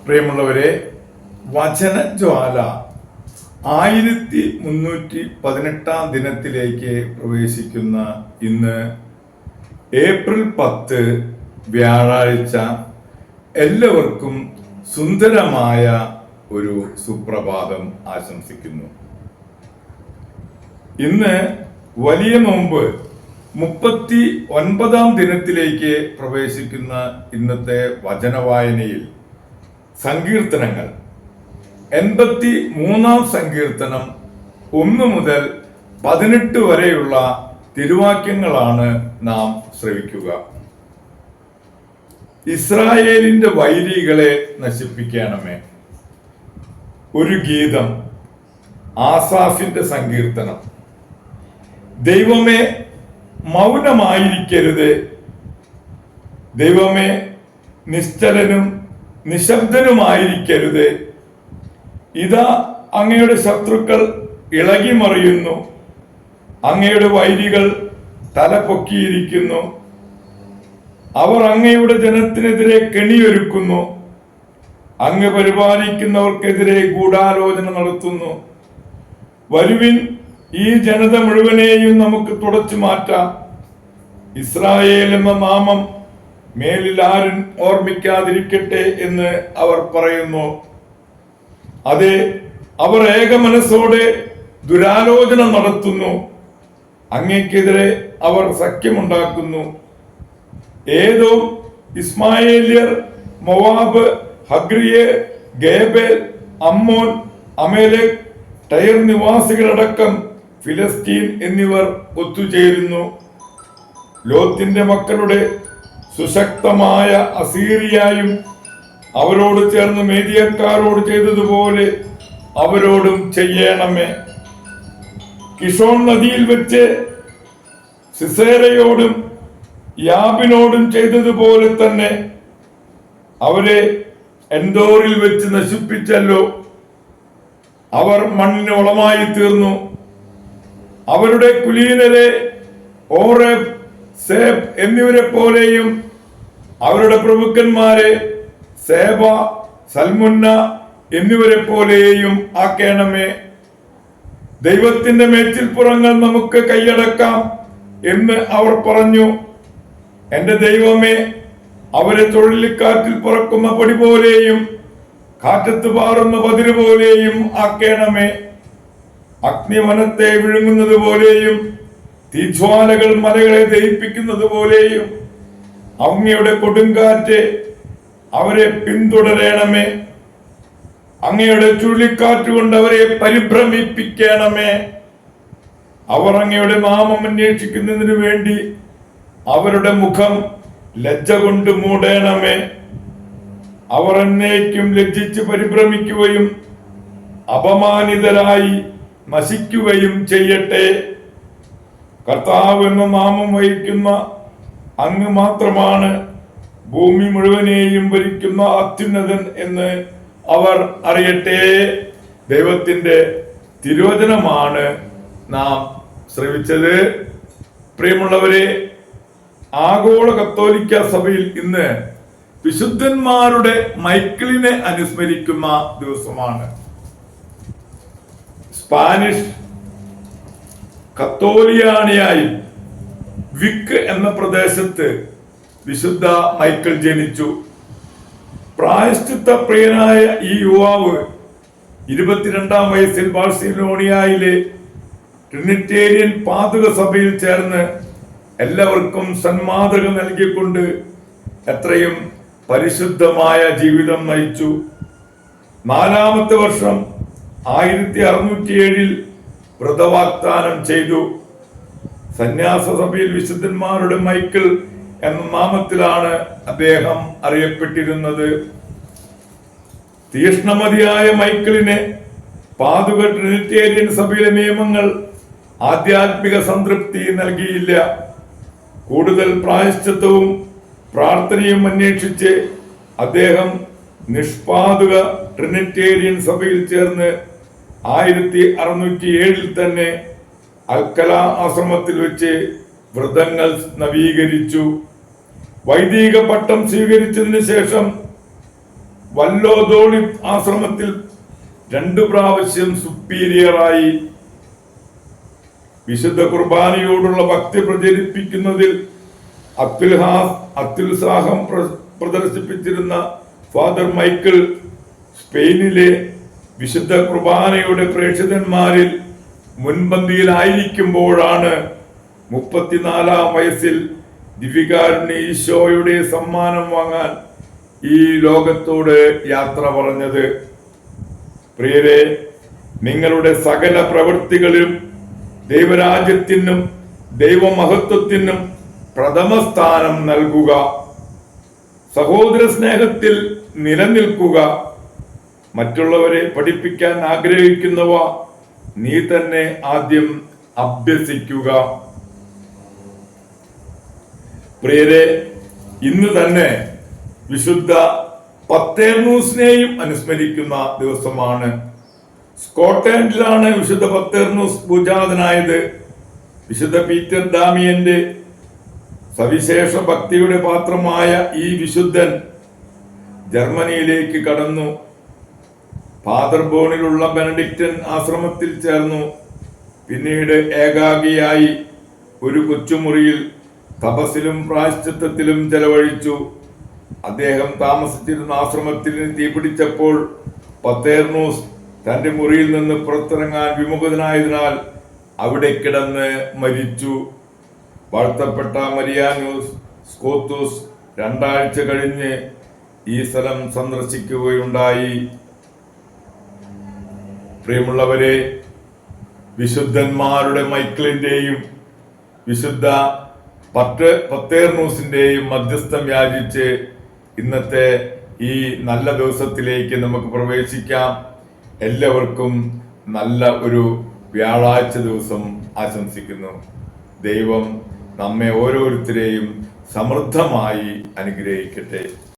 പ്രിയമുള്ളവരെ, വചനജ്വാല 1318 ദിനത്തിലേക്ക് പ്രവേശിക്കുന്ന ഇന്ന് ഏപ്രിൽ 10 വ്യാഴാഴ്ച എല്ലാവർക്കും സുന്ദരമായ ഒരു സുപ്രഭാതം ആശംസിക്കുന്നു. ഇന്ന് വലിയ നോമ്പ് 39 ദിനത്തിലേക്ക് പ്രവേശിക്കുന്ന ഇന്നത്തെ വചനവായനയിൽ സങ്കീർത്തനങ്ങൾ 83 സങ്കീർത്തനം 1 മുതൽ 18 വരെയുള്ള തിരുവാക്യങ്ങളാണ് നാം ശ്രവിക്കുക. ഇസ്രായേലിന്റെ വൈരികളെ നശിപ്പിക്കണമേ. ഒരു ഗീതം, ആസാഫിന്റെ സങ്കീർത്തനം. ദൈവമേ, മൗനമായിരിക്കരുത്. ദൈവമേ, നിശ്ചലനും നിശബ്ദനുമായിരിക്കരുത്. ഇതാ അങ്ങയുടെ ശത്രുക്കൾ ഇളകിമറിയുന്നു, അങ്ങയുടെ വൈരികൾ തല പൊക്കിയിരിക്കുന്നു. അവർ അങ്ങയുടെ ജനത്തിനെതിരെ കെണിയൊരുക്കുന്നു, അങ്ങ് പരിപാലിക്കുന്നവർക്കെതിരെ ഗൂഢാലോചന നടത്തുന്നു. വരുവിൻ, ഈ ജനത മുഴുവനെയും നമുക്ക് തുടച്ചു മാറ്റാം. ഇസ്രായേൽ എന്ന നാമം മേലിൽ ആരും ഓർമ്മിക്കാതിരിക്കട്ടെ എന്ന് അവർ പറയുന്നു. അതെ, അവർ ഏകമനസ്സോടെ ദുരാലോചന നടത്തുന്നു, അങ്ങേക്കെതിരെ അവർ സഖ്യമുണ്ടാക്കുന്നു. ഏദോം, ഇസ്മായേല്യർ, മോവാബ്, ഹഗ്രിയെ, ഗേബേൽ, അമ്മോൻ, അമേലെക്, ടയർ നിവാസികളടക്കം ഫിലിസ്തീൻ എന്നിവർ ഒത്തുചേരുന്നു. ലോത്തിന്റെ മക്കളുടെ സുശക്തമായ അസീറിയായും അവരോട് ചേർന്ന് മേദിയക്കാരോട് ചെയ്തതുപോലെ അവരോടും ചെയ്യണമേ. കിഷോൺ നദിയിൽ വെച്ച് സിസേരയോടും യാബിനോടും ചെയ്തതുപോലെ തന്നെ അവരെ എൻഡോറിൽ വെച്ച് നശിപ്പിച്ചല്ലോ. അവർ മണ്ണിന് വളമായി തീർന്നു. അവരുടെ കുലീനരെ ഓറേബ്, സേബ് എന്നിവരെ പോലെയും അവരുടെ പ്രഭുക്കന്മാരെ സേബ, സൽമുന്ന എന്നിവരെ പോലെയും ആക്കേണമേ. ദൈവത്തിന്റെ മേച്ചിൽപ്പുറങ്ങൾ നമുക്ക് കൈയടക്കാം എന്ന് അവർ പറഞ്ഞു. എന്റെ ദൈവമേ, അവരെ ചുഴലിക്കാറ്റിൽ പറക്കുന്ന പൊടി പോലെയും കാറ്റത്ത് പാറുന്ന പതിര് പോലെയും ആക്കേണമേ. അഗ്നിവനത്തെ വിഴുങ്ങുന്നത് പോലെയും തീജ്വാലകൾ മലകളെ ദഹിപ്പിക്കുന്നത് പോലെയും അങ്ങയുടെ കൊടുങ്കാറ്റ് അവരെ പിന്തുടരണമേ. അങ്ങയുടെ ചുഴലിക്കാറ്റ് കൊണ്ട് അവരെ പരിഭ്രമിപ്പിക്കണമേ. അവർ അങ്ങയുടെ നാമം അന്വേഷിക്കുന്നതിന് വേണ്ടി അവരുടെ മുഖം ലജ്ജ കൊണ്ട് മൂടണമേ. അവർ എന്നേക്കും ലജ്ജിച്ച് പരിഭ്രമിക്കുകയും അപമാനിതരായി നശിക്കുകയും ചെയ്യട്ടെ. കർത്താവ് എന്ന നാമം വഹിക്കുന്ന അങ്ങ് മാത്രമാണ് ഭൂമി മുഴുവനെയും ഭരിക്കുന്ന അത്യുന്നതൻ എന്ന് അവർ അറിയട്ടെ. ദൈവത്തിന്റെ തിരുവചനമാണ് നാം ശ്രവിച്ചത്. പ്രിയമുള്ളവരെ, ആഗോള കത്തോലിക്ക സഭയിൽ ഇന്ന് വിശുദ്ധന്മാരുടെ മൈക്കിളിനെ അനുസ്മരിക്കുന്ന ദിവസമാണ്. സ്പാനിഷ് കത്തോലിയാനിയായി വിക്ക് എന്ന പ്രദേശത്ത് വിശുദ്ധ മൈക്കിൾ ജനിച്ചു. പ്രായശ്ചിത്ത പ്രിയനായ ഈ യുവാവ് 22 വയസ്സിൽ ബാഴ്സലോണിയയിലെ ട്രിനിറ്റേറിയൻ പാതുക സഭയിൽ ചേർന്ന് എല്ലാവർക്കും സന്മാതൃക നൽകിക്കൊണ്ട് എത്രയും പരിശുദ്ധമായ ജീവിതം നയിച്ചു. 4-ാമത്തെ വർഷം 1607 വ്രതവാഗ്ദാനം ചെയ്തു. സന്യാസ സഭയിൽ വിശുദ്ധന്മാരുടെ മൈക്കിൾ എന്ന നാമത്തിലാണ് അദ്ദേഹം അറിയപ്പെട്ടിരുന്നത്. തീഷ്ണമതിയായ മൈക്കിളിന് പാതുക ട്രിനിറ്റേറിയൻ സഭയിലെ നിയമങ്ങൾ ആധ്യാത്മിക സംതൃപ്തി നൽകിയില്ല. കൂടുതൽ പ്രായശ്ചിത്തവും പ്രാർത്ഥനയും അന്വേഷിച്ച് അദ്ദേഹം നിഷ്പാതുക ട്രിനിറ്റേറിയൻ സഭയിൽ ചേർന്ന് 1607 തന്നെ അൽക്കല ആശ്രമത്തിൽ വെച്ച് വ്രതങ്ങൾ നവീകരിച്ചു. വൈദിക പട്ടം സ്വീകരിച്ചതിന് ശേഷം വല്ലോദോളിത് ആശ്രമത്തിൽ 2 പ്രാവശ്യം സുപ്പീരിയറായി. വിശുദ്ധ കുർബാനയോടുള്ള ഭക്തി പ്രചരിപ്പിക്കുന്നതിൽ അത്യുത്സാഹം പ്രദർശിപ്പിച്ചിരുന്ന ഫാദർ മൈക്കിൾ സ്പെയിനിലെ വിശുദ്ധ കുർബാനയുടെ പ്രേക്ഷിതന്മാരിൽ മുൻപന്തിയിലായിരിക്കുമ്പോഴാണ് 34-ാം വയസ്സിൽ ദിവ്യകാരുണ്യ ഈശോയുടെ സമ്മാനം വാങ്ങാൻ ഈ ലോകത്തോട് യാത്ര പറഞ്ഞത്. പ്രിയരെ, നിങ്ങളുടെ സകല പ്രവൃത്തികളിലും ദൈവരാജ്യത്തിനും ദൈവമഹത്വത്തിനും പ്രഥമ സ്ഥാനം നൽകുക. സഹോദര സ്നേഹത്തിൽ നിലനിൽക്കുക. മറ്റുള്ളവരെ പഠിപ്പിക്കാൻ ആഗ്രഹിക്കുന്നവ നീ തന്നെ ആദ്യം അഭ്യസിക്കുക. പ്രിയരെ, ഇന്ന് തന്നെ വിശുദ്ധ പത്തേർനൂസിനെയും അനുസ്മരിക്കുന്ന ദിവസമാണ്. സ്കോട്ട്ലൻഡിലാണ് വിശുദ്ധ പത്തേർനൂസ് പൂജാതനായത്. വിശുദ്ധ പീറ്റർ ഡാമിയന്റെ സവിശേഷ ഭക്തിയുടെ പാത്രമായ ഈ വിശുദ്ധൻ ജർമ്മനിയിലേക്ക് കടന്നു. പാദർബോണിലുള്ള ബെനഡിക്റ്റൻ ആശ്രമത്തിൽ ചേർന്നു. പിന്നീട് ഏകാഗിയായി ഒരു കൊച്ചുമുറിയിൽ തപസ്സിലും പ്രായശ്ചിത്തത്തിലും ചെലവഴിച്ചു. അദ്ദേഹം താമസിച്ചിരുന്ന ആശ്രമത്തിന് തീപിടിച്ചപ്പോൾ പത്തേർനൂസ് തന്റെ മുറിയിൽ നിന്ന് പുറത്തിറങ്ങാൻ വിമുഖനായതിനാൽ അവിടെ കിടന്ന് മരിച്ചു. വാഴ്ത്തപ്പെട്ട മരിയാനൂസ് സ്കോത്തൂസ് 2 ആഴ്ച കഴിഞ്ഞ് ഈ സ്ഥലം സന്ദർശിക്കുകയുണ്ടായി. പ്രിയമുള്ളവരെ, വിശുദ്ധന്മാരുടെ മൈക്കിളിന്റെയും വിശുദ്ധ പത്തേർനൂസിന്റെയും മധ്യസ്ഥം യാചിച്ച് ഇന്നത്തെ ഈ നല്ല ദിവസത്തിലേക്ക് നമുക്ക് പ്രവേശിക്കാം. എല്ലാവർക്കും നല്ല ഒരു വ്യാഴാഴ്ച ദിവസം ആശംസിക്കുന്നു. ദൈവം നമ്മെ ഓരോരുത്തരെയും സമൃദ്ധമായി അനുഗ്രഹിക്കട്ടെ.